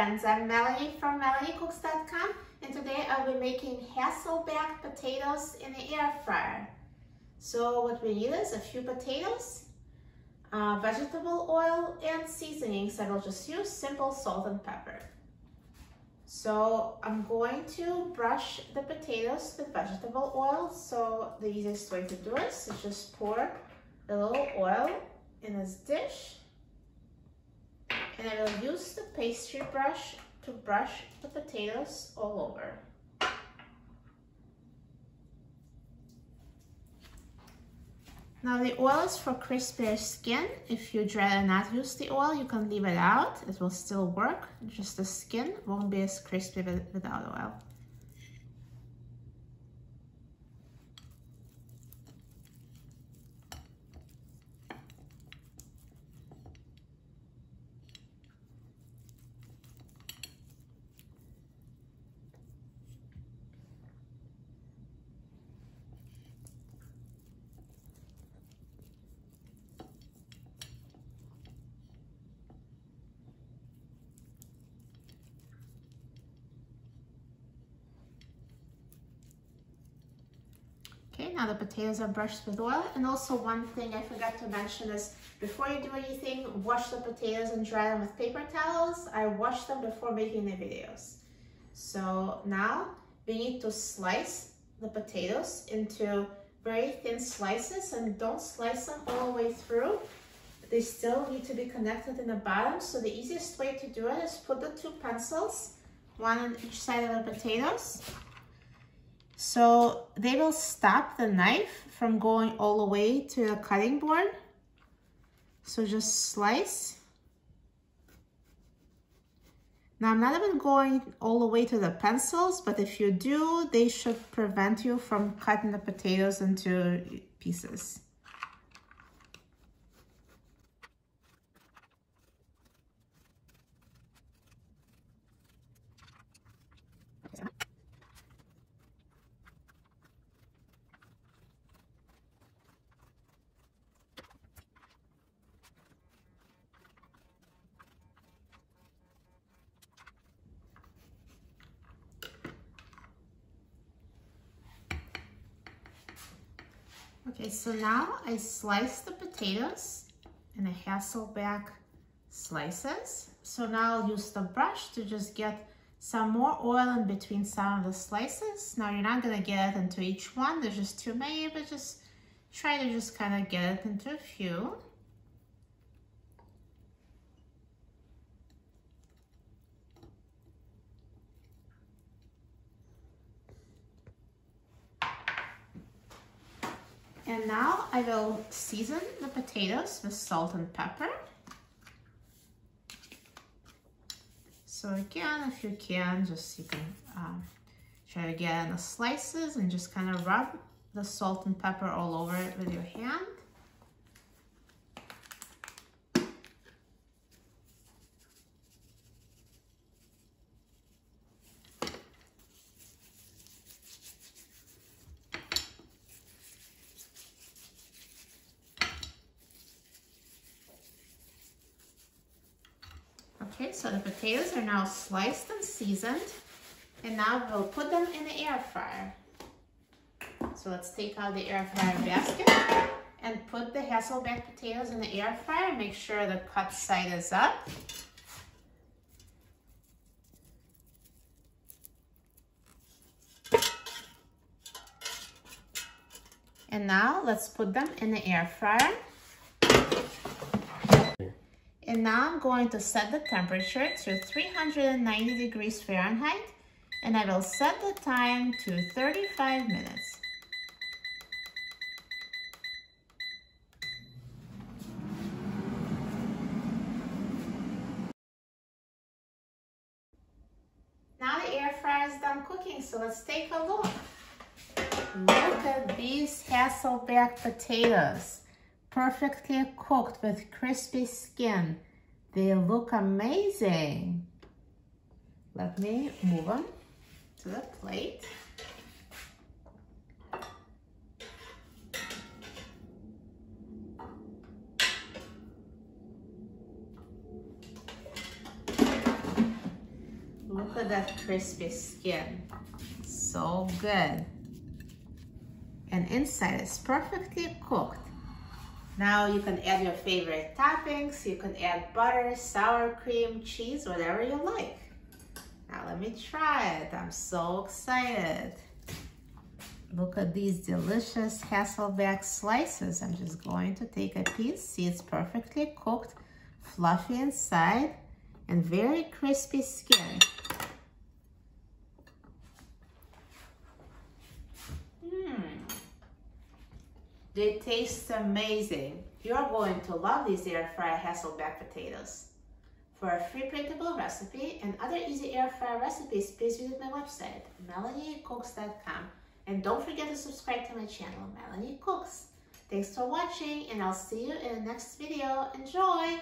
friends, I'm Melanie from MelanieCooks.com, and today I'll be making Hasselback potatoes in the air fryer. So what we need is a few potatoes, vegetable oil, and seasonings that I'll just use, simple salt and pepper. So I'm going to brush the potatoes with vegetable oil. So the easiest way to do it is just pour a little oil in this dish. And I will use the pastry brush to brush the potatoes all over. Now the oil is for crispier skin. If you'd rather not use the oil, you can leave it out. It will still work, just the skin won't be as crispy without oil. Okay, now the potatoes are brushed with oil. And also one thing I forgot to mention is before you do anything, wash the potatoes and dry them with paper towels. I wash them before making the videos. So now we need to slice the potatoes into very thin slices, and don't slice them all the way through. They still need to be connected in the bottom. So the easiest way to do it is put the two pencils, one on each side of the potatoes. So they will stop the knife from going all the way to the cutting board. So just slice. Now I'm not even going all the way to the pencils, but if you do, they should prevent you from cutting the potatoes into pieces. Okay, so now I slice the potatoes in a Hasselback slices. So now I'll use the brush to just get some more oil in between some of the slices. Now you're not gonna get it into each one, there's just too many, but just try to just kind of get it into a few. And now I will season the potatoes with salt and pepper. So again, if you can, you can try to get in the slices and just kind of rub the salt and pepper all over it with your hand. Okay, so the potatoes are now sliced and seasoned, and now we'll put them in the air fryer. So let's take out the air fryer basket and put the Hasselback potatoes in the air fryer. Make sure the cut side is up. And now let's put them in the air fryer. And now I'm going to set the temperature to 390 degrees Fahrenheit, and I will set the time to 35 minutes. Now the air fryer is done cooking, so let's take a look. Look at these Hasselback potatoes. Perfectly cooked with crispy skin. They look amazing. Let me move them to the plate. at that crispy skin. So good. And inside is perfectly cooked. Now you can add your favorite toppings. You can add butter, sour cream, cheese, whatever you like. Now let me try it. I'm so excited. Look at these delicious Hasselback slices. I'm just going to take a piece. See, it's perfectly cooked, fluffy inside, and very crispy skin. They taste amazing. You're going to love these air fry Hasselback potatoes. For a free printable recipe and other easy air fry recipes, please visit my website, melaniecooks.com. And don't forget to subscribe to my channel, Melanie Cooks. Thanks for watching, and I'll see you in the next video. Enjoy!